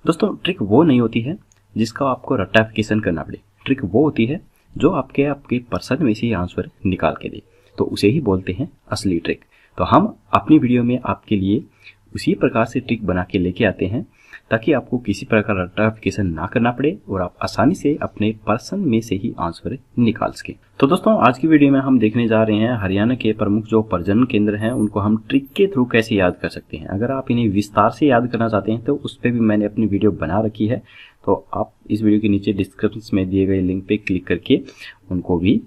दोस्तों ट्रिक वो नहीं होती है जिसका आपको रट्टाफिकेशन करना पड़े। ट्रिक वो होती है जो आपके पर्सन में से ही आंसर निकाल के दे, तो उसे ही बोलते हैं असली ट्रिक। तो हम अपनी वीडियो में आपके लिए उसी प्रकार से ट्रिक बना के लेके आते हैं ताकि आपको किसी प्रकार का रट्टाफिकेशन ना करना पड़े और आप आसानी से अपने पर्सन में से ही आंसर निकाल सके। तो दोस्तों आज की वीडियो में हम देखने जा रहे हैं हरियाणा के प्रमुख जो प्रजनन केंद्र हैं उनको हम ट्रिक के थ्रू कैसे याद कर सकते हैं। अगर आप इन्हें विस्तार से याद करना चाहते हैं तो उस पर भी मैंने अपनी वीडियो बना रखी है, तो आप इस वीडियो के नीचे डिस्क्रिप्शन में दिए गए लिंक पे क्लिक करके उनको भी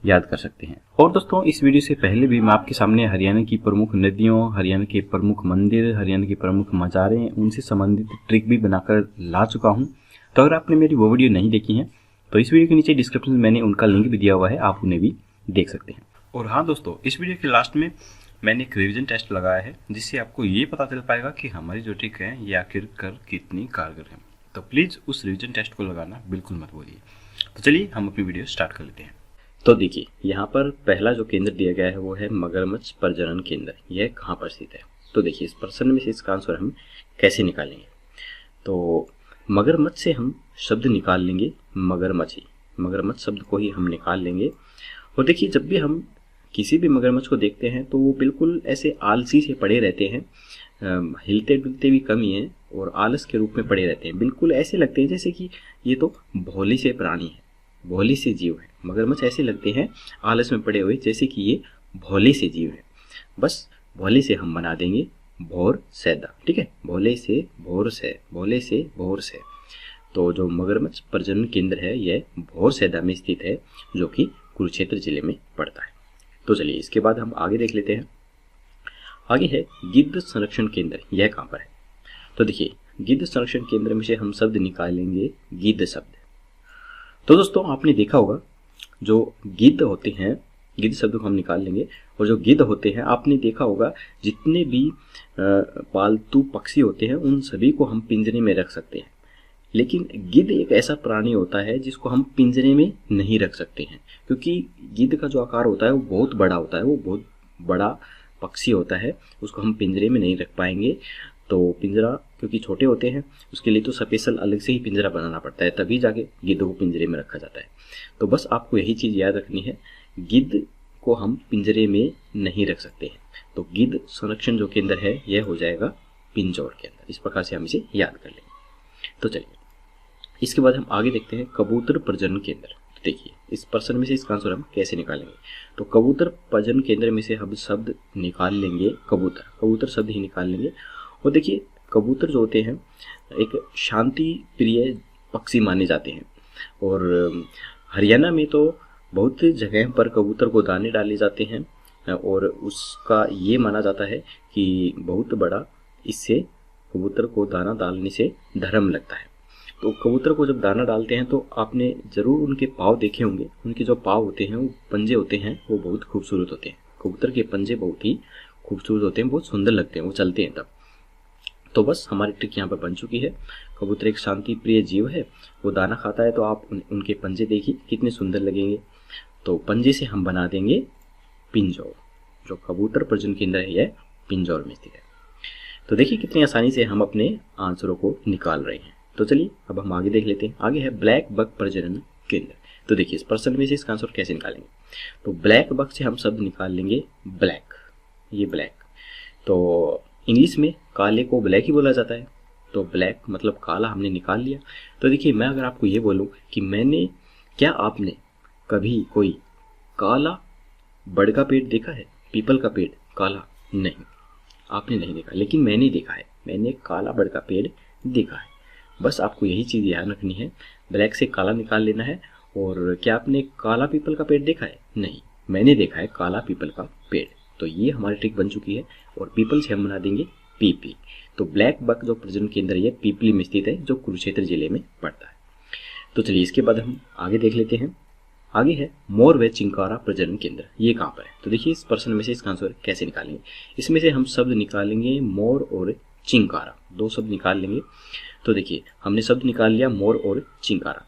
याद कर सकते हैं। और दोस्तों इस वीडियो से पहले भी मैं आपके सामने हरियाणा की प्रमुख नदियों, हरियाणा के प्रमुख मंदिर, हरियाणा की प्रमुख मज़ारें, उनसे संबंधित ट्रिक भी बनाकर ला चुका हूं। तो अगर आपने मेरी वो वीडियो नहीं देखी है तो इस वीडियो के नीचे डिस्क्रिप्शन में मैंने उनका लिंक भी दिया हुआ है, आप उन्हें भी देख सकते हैं। और हाँ दोस्तों, इस वीडियो के लास्ट में मैंने एक रिवीजन टेस्ट लगाया है जिससे आपको ये पता चल पाएगा कि हमारी जो ट्रिक है ये आखिरकार कितनी कारगर है। तो प्लीज़ उस रिवीजन टेस्ट को लगाना बिल्कुल मत भूलिए। तो चलिए हम अपनी वीडियो स्टार्ट कर लेते हैं। तो देखिए यहाँ पर पहला जो केंद्र दिया गया है वो है मगरमच्छ प्रजनन केंद्र। यह कहाँ पर स्थित है? तो देखिए इस प्रश्न में से इसका आंसर हम कैसे निकालेंगे। तो मगरमच्छ से हम शब्द निकाल लेंगे मगरमच्छी, मगरमच्छ शब्द को ही हम निकाल लेंगे। और देखिए जब भी हम किसी भी मगरमच्छ को देखते हैं तो वो बिल्कुल ऐसे आलसी से पड़े रहते हैं, हिलते डुलते भी कम ही हैं और आलस के रूप में पड़े रहते हैं। बिल्कुल ऐसे लगते हैं जैसे कि ये तो भोले से प्राणी है, भोले से जीव है। मगरमच्छ ऐसे लगते हैं आलस में पड़े हुए जैसे कि ये भोले से जीव है। बस भोले से हम बना देंगे भोर सैदा, ठीक है, भोले से भोर से, भोले से भोर से। तो जो मगरमच्छ प्रजनन केंद्र है यह भोर सैदा में स्थित है जो कि कुरुक्षेत्र जिले में पड़ता है। तो चलिए इसके बाद हम आगे देख लेते हैं। आगे है गिद्ध संरक्षण केंद्र, यह कहाँ पर है? तो देखिए गिद्ध संरक्षण केंद्र में से हम शब्द निकालेंगे गिद्ध शब्द। तो दोस्तों आपने देखा होगा जो गिद्ध होते हैं, गिद्ध शब्द को हम निकाल लेंगे। और जो गिद्ध होते हैं आपने देखा होगा जितने भी पालतू पक्षी होते हैं उन सभी को हम पिंजरे में रख सकते हैं, लेकिन गिद्ध एक ऐसा प्राणी होता है जिसको हम पिंजरे में नहीं रख सकते हैं क्योंकि गिद्ध का जो आकार होता है वो बहुत बड़ा होता है, वो बहुत बड़ा पक्षी होता है, उसको हम पिंजरे में नहीं रख पाएंगे। तो पिंजरा क्योंकि छोटे होते हैं उसके लिए तो स्पेशल अलग से ही पिंजरा बनाना पड़ता है, तभी जाके गिद्ध को पिंजरे में रखा जाता है। तो बस आपको यही चीज़ याद रखनी है, गिद्ध को हम पिंजरे में नहीं रख सकते हैं। तो गिद्ध संरक्षण जो केंद्र है यह हो जाएगा पिंजौर के अंदर। इस प्रकार से हम इसे याद कर लेंगे। तो चलिए इसके बाद हम आगे देखते हैं कबूतर प्रजनन केंद्र। तो देखिए इस प्रश्न में से इसका आंसर हम कैसे निकालेंगे। तो कबूतर प्रजनन केंद्र में से हम शब्द निकाल लेंगे कबूतर, कबूतर शब्द ही निकाल लेंगे। और देखिए कबूतर जो होते हैं एक शांति प्रिय पक्षी माने जाते हैं और हरियाणा में तो बहुत जगह पर कबूतर को दाने डाले जाते हैं और उसका ये माना जाता है कि बहुत बड़ा इससे कबूतर को दाना डालने से धर्म लगता है। तो कबूतर को जब दाना डालते हैं तो आपने ज़रूर उनके पाँव देखे होंगे, उनके जो पाँव होते हैं वो पंजे होते हैं वो बहुत खूबसूरत होते हैं। कबूतर के पंजे बहुत ही खूबसूरत होते हैं, बहुत सुंदर लगते हैं वो चलते हैं तब। तो बस हमारी ट्रिक यहाँ पर बन चुकी है। कबूतर एक शांति प्रिय जीव है, वो दाना खाता है, तो आप उनके पंजे देखिए कितने सुंदर लगेंगे। तो पंजे से हम बना देंगे पिंजौर। जो कबूतर प्रजनन केंद्र है यह पिंजौर में स्थित है। तो देखिए कितनी आसानी से हम अपने आंसरों को निकाल रहे हैं। तो चलिए अब हम आगे देख लेते हैं। आगे है ब्लैक बक प्रजनन केंद्र। तो देखिए इस प्रश्न में से इसका आंसर कैसे निकालेंगे। तो ब्लैक बक से हम शब्द निकाल लेंगे ब्लैक, ये ब्लैक। तो इंग्लिश में काले को ब्लैक ही बोला जाता है, तो ब्लैक मतलब काला हमने निकाल लिया। तो देखिए मैं अगर आपको ये बोलूं कि क्या आपने कभी कोई काला बड़ का पेड़ देखा है? पीपल का पेड़ काला? नहीं, आपने नहीं देखा, लेकिन मैंने देखा है, मैंने काला बड़ का पेड़ देखा है। बस आपको यही चीज़ ध्यान रखनी है, ब्लैक से काला निकाल लेना है। और क्या आपने काला पीपल का पेड़ देखा है? नहीं, मैंने देखा है काला पीपल का पेड़। तो ये हमारी ट्रिक बन चुकी है और पीपल से हम बना देंगे पीपली। तो ब्लैक बक जो प्रजनन केंद्र है पीपली में स्थित है जो कुरुक्षेत्र जिले में पड़ता है। तो चलिए इसके बाद हम आगे देख लेते हैं। आगे है मोर व चिंकारा प्रजनन केंद्र, ये कहाँ पर है? तो देखिए इस प्रश्न में से इसका आंसर कैसे निकालेंगे। इसमें से हम शब्द निकालेंगे मोर और चिंकारा, दो शब्द निकाल लेंगे। तो देखिए हमने शब्द निकाल लिया मोर और चिंकारा।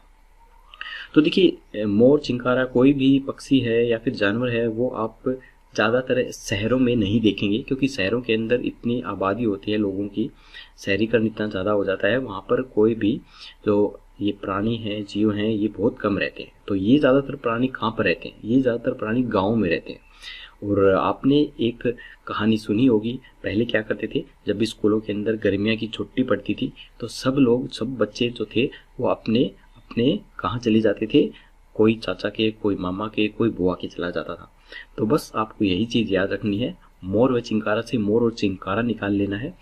तो देखिए मोर चिंकारा कोई भी पक्षी है या फिर जानवर है वो आप ज़्यादातर शहरों में नहीं देखेंगे, क्योंकि शहरों के अंदर इतनी आबादी होती है लोगों की, शहरीकरण इतना ज़्यादा हो जाता है, वहाँ पर कोई भी जो ये प्राणी हैं, जीव हैं, ये बहुत कम रहते हैं। तो ये ज़्यादातर प्राणी कहाँ पर रहते हैं? ये ज़्यादातर प्राणी गाँव में रहते हैं। और आपने एक कहानी सुनी होगी, पहले क्या करते थे, जब भी स्कूलों के अंदर गर्मियाँ की छुट्टी पड़ती थी तो सब लोग, सब बच्चे जो थे वो अपने अपने कहाँ चले जाते थे, कोई चाचा के, कोई मामा के, कोई बुआ के चला जाता था। तो बस आपको यही चीज़ याद रखनी है, मोर व चिंकारा से मोर और चिंकारा निकाल लेना है।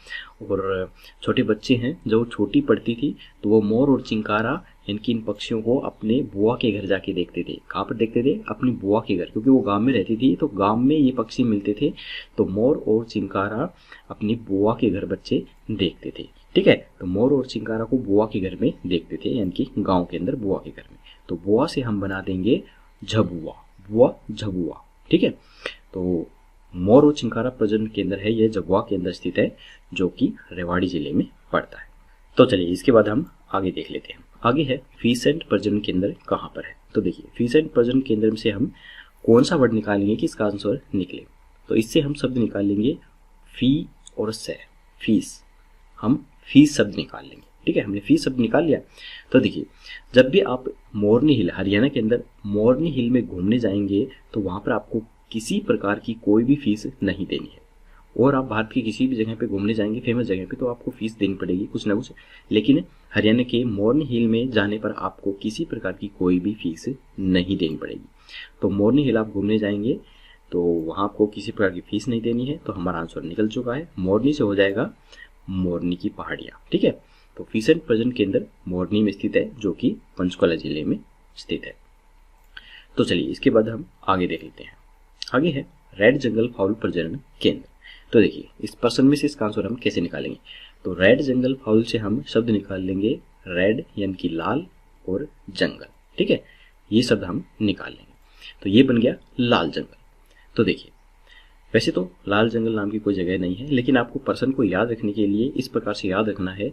और छोटे बच्चे हैं, जब छोटी पड़ती थी तो वो मोर और चिंकारा इनकी इन पक्षियों को अपने बुआ के घर जाके देखते थे। कहाँ पर देखते थे? अपनी बुआ के घर, क्योंकि वो गांव में रहती थी तो गांव में ये पक्षी मिलते थे। तो मोर और चिंकारा अपनी बुआ के घर बच्चे देखते थे। ठीक है, तो मोर और चिंकारा को बुआ के घर में देखते थे, यानी कि गाँव के अंदर बुआ के घर में। तो बुआ से हम बना देंगे झबुआ, बुआ झबुआ। ठीक है, तो मोर और चिंकारा प्रजनन केंद्र है, यह झबुआ के अंदर स्थित है, जो कि रेवाड़ी जिले में पड़ता है। तो चलिए इसके बाद हम आगे देख लेते हैं। आगे है फीसेंट प्रजनन केंद्र कहाँ पर है। तो देखिए, फीसेंट प्रजनन केंद्र से हम कौन सा वर्ड निकालेंगे कि इसका आंसर निकले। तो इससे हम शब्द निकाल लेंगे फी और से, फीस। हम फीस शब्द निकाल लेंगे। ठीक है, हमने फीस शब्द निकाल लिया। तो देखिए, जब भी आप मोरनी हिल, हरियाणा के अंदर मोरनी हिल में घूमने जाएंगे तो वहाँ पर आपको किसी प्रकार की कोई भी फीस नहीं देनी है। और आप भारत की किसी भी जगह पे घूमने जाएंगे, फेमस जगह पे, तो आपको फीस देनी पड़ेगी कुछ ना कुछ। लेकिन हरियाणा के मोरनी हिल में जाने पर आपको किसी प्रकार की कोई भी फीस नहीं देनी पड़ेगी। तो मोरनी हिल आप घूमने जाएंगे तो वहाँ आपको किसी प्रकार की फीस नहीं देनी है। तो हमारा आंसर निकल चुका है, मोरनी से हो जाएगा मोरनी की पहाड़ियाँ। ठीक है, तो फीसेंट प्रजनन केंद्र मोरनी में स्थित है, जो कि पंचकुला जिले में स्थित है। तो चलिए इसके बाद हम आगे देख लेते हैं। आगे है रेड जंगल फाउल प्रजनन केंद्र। तो देखिए, इस प्रश्न में से इसका आंसर हम कैसे निकालेंगे। तो रेड जंगल फाउल से हम शब्द निकाल लेंगे रेड यानी कि लाल और जंगल। ठीक है, ये शब्द हम निकाल लेंगे। तो ये बन गया लाल जंगल। तो देखिए, वैसे तो लाल जंगल नाम की कोई जगह नहीं है, लेकिन आपको प्रश्न को याद रखने के लिए इस प्रकार से याद रखना है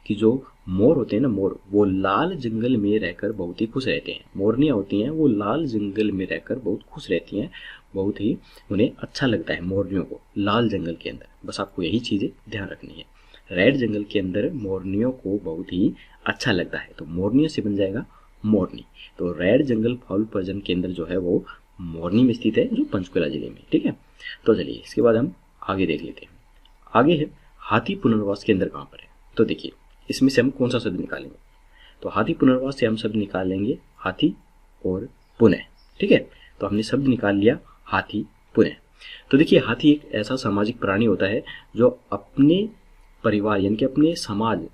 कि जो मोर होते हैं ना, मोर, वो लाल जंगल में रहकर बहुत ही खुश रहते हैं। मोरनियाँ होती हैं, वो लाल जंगल में रहकर बहुत खुश रहती हैं, बहुत ही उन्हें अच्छा लगता है मोरनियों को लाल जंगल के अंदर। बस आपको यही चीज़ें ध्यान रखनी है। रेड जंगल के अंदर मोरनियों को बहुत ही अच्छा लगता है, तो मोरनियों से बन जाएगा मोरनी। तो रेड जंगल फाउल प्रजनन केंद्र जो है वो मोरनी में स्थित है, जो पंचकुला जिले में। ठीक है, तो चलिए इसके बाद हम आगे देख लेते हैं। आगे है हाथी पुनर्वास केंद्र कहाँ पर है। तो देखिए, इसमें से हम कौन सा शब्द निकालेंगे। तो हाथी पुनर्वास से हम शब्द निकाल लेंगे हाथी और पुनः। ठीक है, तो हमने शब्द निकाल लिया हाथी पुनः। तो देखिए, हाथी एक ऐसा सामाजिक प्राणी होता है जो अपने परिवार यानी कि अपने समाज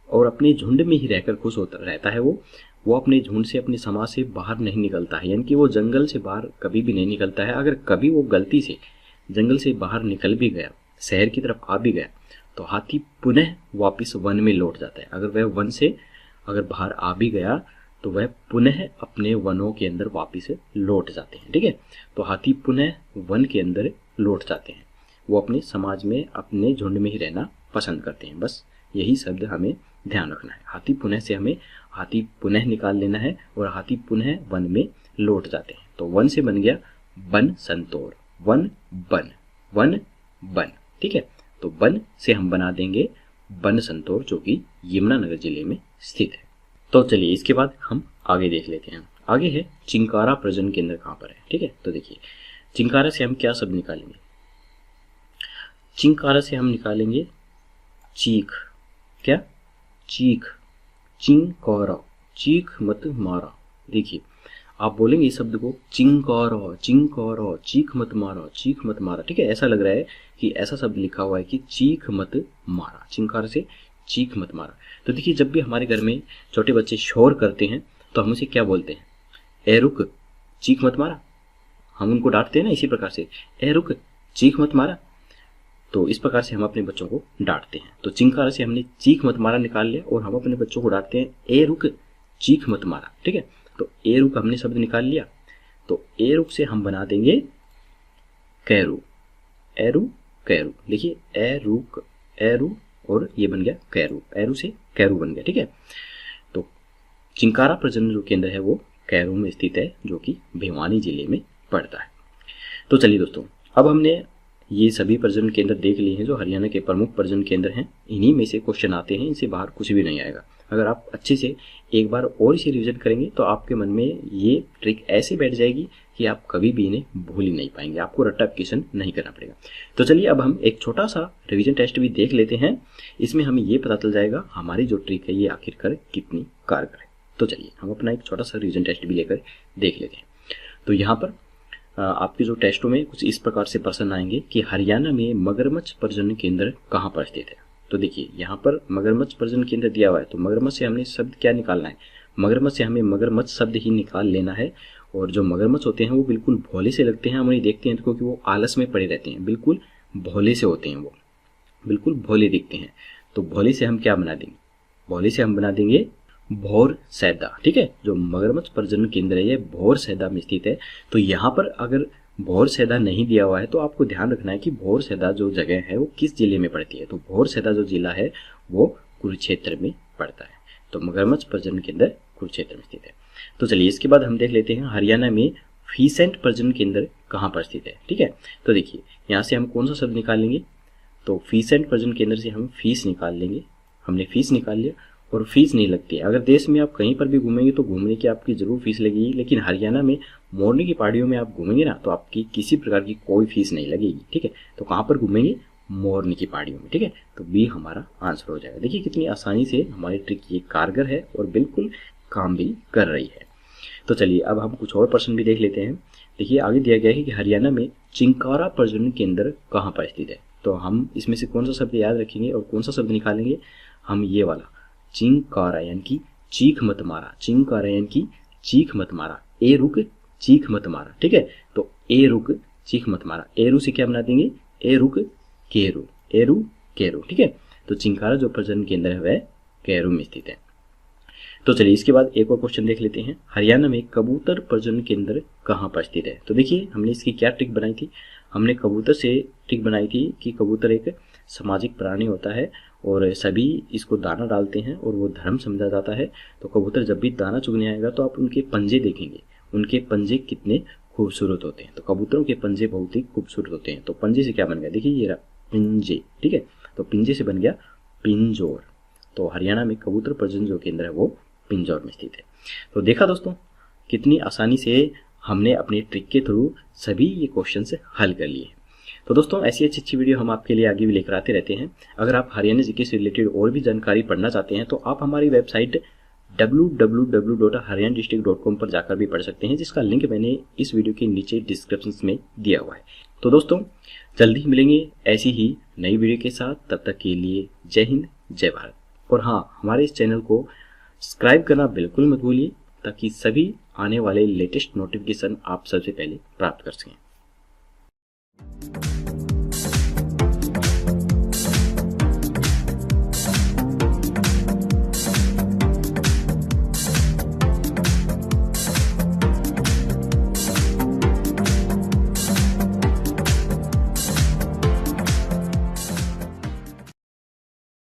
और अपने झुंड में ही रहकर खुश होता रहता है। वो अपने झुंड से, अपने समाज से बाहर नहीं निकलता है, यानी कि वो जंगल से बाहर कभी भी नहीं निकलता है। अगर कभी वो गलती से जंगल से बाहर निकल भी गया, शहर की तरफ आ भी गया, तो हाथी पुनः वापस वन में लौट जाता है। अगर वह वन से अगर बाहर आ भी गया तो वह पुनः अपने वनों के अंदर वापस लौट जाते हैं। ठीक है, तो हाथी पुनः वन के अंदर लौट जाते हैं। वो अपने समाज में, अपने झुंड में ही रहना पसंद करते हैं। बस यही शब्द हमें ध्यान रखना है। हाथी पुनः से हमें हाथी पुनः निकाल लेना है और हाथी पुनः वन में लौट जाते हैं। तो वन से बन गया बन संतोर, वन बन, वन बन। ठीक है, तो वन से हम बना देंगे बन संतोर, जो कि यमुनानगर जिले में स्थित है। तो चलिए इसके बाद हम आगे देख लेते हैं। आगे है चिंकारा प्रजनन केंद्र कहाँ पर है। ठीक है, तो देखिए, चिंकारा से हम क्या शब्द निकालेंगे। चिंकारा से हम निकालेंगे चीख। क्या? चीख, चिंकारा, चीख मत मारा। देखिए, आप बोलेंगे इस शब्द को चिंकारा, चिंकारा, चीख मत मारा, चीख मत मारा। ठीक है, ऐसा लग रहा है कि ऐसा शब्द लिखा हुआ है कि चीख मत मारा, चिंकारा से चीख मत मारा। तो देखिए, जब भी हमारे घर में छोटे बच्चे शोर करते हैं तो हम उसे क्या बोलते हैं? ए रुक, चीख मत मारा। हम उनको डांटते हैं ना इसी प्रकार से, ए रुक, चीख मत मारा। तो इस प्रकार से हम अपने बच्चों को डांटते हैं। तो चिंकारा से हमने चीख मत मारा निकाल लिया और हम अपने बच्चों को डांटते हैं ए रुक, चीख मत मारा। ठीक है, तो ए रुक हमने शब्द निकाल लिया। तो ए रुक से हम बना देंगे कैरू, एरू कैरू। देखिए, ए रुक, एरू, और ये बन गया कैरू, एरू से कैरू बन गया। ठीक है, तो चिंकारा प्रजनन जो केंद्र है वो कैरू में स्थित है, जो कि भिवानी जिले में पड़ता है। तो चलिए दोस्तों, अब हमने ये सभी प्रजनन केंद्र देख लिए हैं जो हरियाणा के प्रमुख प्रजनन केंद्र हैं। इन्हीं में से क्वेश्चन आते हैं, इनसे बाहर कुछ भी नहीं आएगा। अगर आप अच्छे से एक बार और इसे रिविजन करेंगे तो आपके मन में ये ट्रिक ऐसे बैठ जाएगी कि आप कभी भी इन्हें भूल ही नहीं पाएंगे, आपको रट्टाफिकेशन नहीं करना पड़ेगा। तो चलिए अब हम एक छोटा सा रिवीजन टेस्ट भी देख लेते हैं। इसमें हमें ये पता चल जाएगा हमारी जो ट्रिक है ये आखिरकार कितनी कारगर है। तो चलिए हम अपना एक छोटा सा रिवीजन टेस्ट भी लेकर देख लेते हैं। तो यहाँ पर आपके जो टेस्टों में कुछ इस प्रकार से प्रश्न आएंगे कि हरियाणा में मगरमच्छ प्रजनन केंद्र कहाँ पर स्थित है। तो देखिए यहाँ पर मगरमच्छ प्रजनन केंद्र दिया हुआ है, तो मगरमच्छ से हमने शब्द क्या निकालना है, मगरमच्छ से हमें मगरमच्छ शब्द ही निकाल लेना है। और जो मगरमच्छ होते हैं वो बिल्कुल भोले से लगते हैं, हम उन्हें देखते हैं तो क्योंकि वो आलस में पड़े रहते हैं, बिल्कुल भोले से होते हैं, वो बिल्कुल भोले दिखते हैं। तो भोले से हम क्या बना देंगे, भोले से हम बना देंगे भौर सैदा। ठीक है, जो मगरमच्छ प्रजनन केंद्र है ये भौर सैदा में स्थित है। तो यहाँ पर अगर भौर सैदा नहीं दिया हुआ है तो आपको ध्यान रखना है कि भौर सैदा जो जगह है वो किस जिले में पड़ती है। तो भौर सैदा जो जिला है वो कुरुक्षेत्र में पड़ता है। तो मगरमच्छ प्रजनन केंद्र कुरुक्षेत्र में स्थित है। तो चलिए इसके बाद हम देख लेते हैं हरियाणा में फीसेंट प्रजनन केंद्र कहाँ पर स्थित है। ठीक है, तो देखिए यहाँ से हम कौन सा शब्द निकाल लेंगे, तो फीसेंट प्रजनन केंद्र से हम फीस निकाल लेंगे। हमने फीस निकाल लिया और फीस नहीं लगती है। अगर देश में आप कहीं पर भी घूमेंगे तो घूमने की आपकी जरूर फीस लगेगी, लेकिन हरियाणा में मोरनी की पहाड़ियों में आप घूमेंगे ना तो आपकी किसी प्रकार की कोई फीस नहीं लगेगी। ठीक है, तो कहाँ पर घूमेंगे, मोरनी की पहाड़ियों में। ठीक है, तो बी हमारा आंसर हो जाएगा। देखिए कितनी आसानी से हमारी ट्रिक ये कारगर है और बिल्कुल काम भी कर रही है। तो चलिए अब हम कुछ और प्रश्न भी देख लेते हैं। देखिए आगे दिया गया है कि हरियाणा में चिंकारा प्रजनन केंद्र कहाँ पर स्थित है। तो हम इसमें से कौन सा शब्द याद रखेंगे और कौन सा शब्द निकालेंगे, हम ये वाला चिंकारा यानी कि चीख मत मारा, चिंकारा यानी कि चीख मत मारा, ए रुक चीख मत मारा। ठीक है, तो ए रुक चीख मत मारा, एरू से क्या बना देंगे, ए रुक केरू, एरू केरू। ठीक है, तो चिंकारा जो प्रजनन केंद्र है वह केरू में स्थित है। तो चलिए इसके बाद एक और क्वेश्चन देख लेते हैं, हरियाणा में कबूतर प्रजनन केंद्र कहाँ पर स्थित है। तो देखिए हमने इसकी क्या ट्रिक बनाई थी, हमने कबूतर से ट्रिक बनाई थी कि कबूतर एक सामाजिक प्राणी होता है और सभी इसको दाना डालते हैं और वो धर्म समझा जाता है। तो कबूतर जब भी दाना चुगने आएगा तो आप उनके पंजे देखेंगे, उनके पंजे कितने खूबसूरत होते हैं। तो कबूतरों के पंजे बहुत ही खूबसूरत होते हैं। तो पंजे से क्या बन गया, देखिए ये रहा पिंजे। ठीक है, तो पिंजे से बन गया पिंजौर। तो हरियाणा में कबूतर प्रजनन जो केंद्र है वो पिंजौर में स्थित है। तो देखा दोस्तों कितनी आसानी से हमने अपनी ट्रिक के थ्रू सभी ये क्वेश्चंस हल कर लिए। तो दोस्तों ऐसी अच्छी वीडियो हम आपके लिए आगे भी लेकर आते रहते हैं। अगर आप हरियाणा जीके से रिलेटेड और भी जानकारी पढ़ना चाहते हैं तो आप हमारी वेबसाइट www.haryanidistrict.com पर जाकर भी पढ़ सकते हैं, जिसका लिंक मैंने इस वीडियो के नीचे डिस्क्रिप्शन में दिया हुआ है। तो दोस्तों जल्दी ही मिलेंगे ऐसी ही नई वीडियो के साथ, तब तक के लिए जय हिंद जय भारत। और हाँ, हमारे इस चैनल को सब्सक्राइब करना बिल्कुल मत भूलिए ताकि सभी आने वाले लेटेस्ट नोटिफिकेशन आप सबसे पहले प्राप्त कर सकें।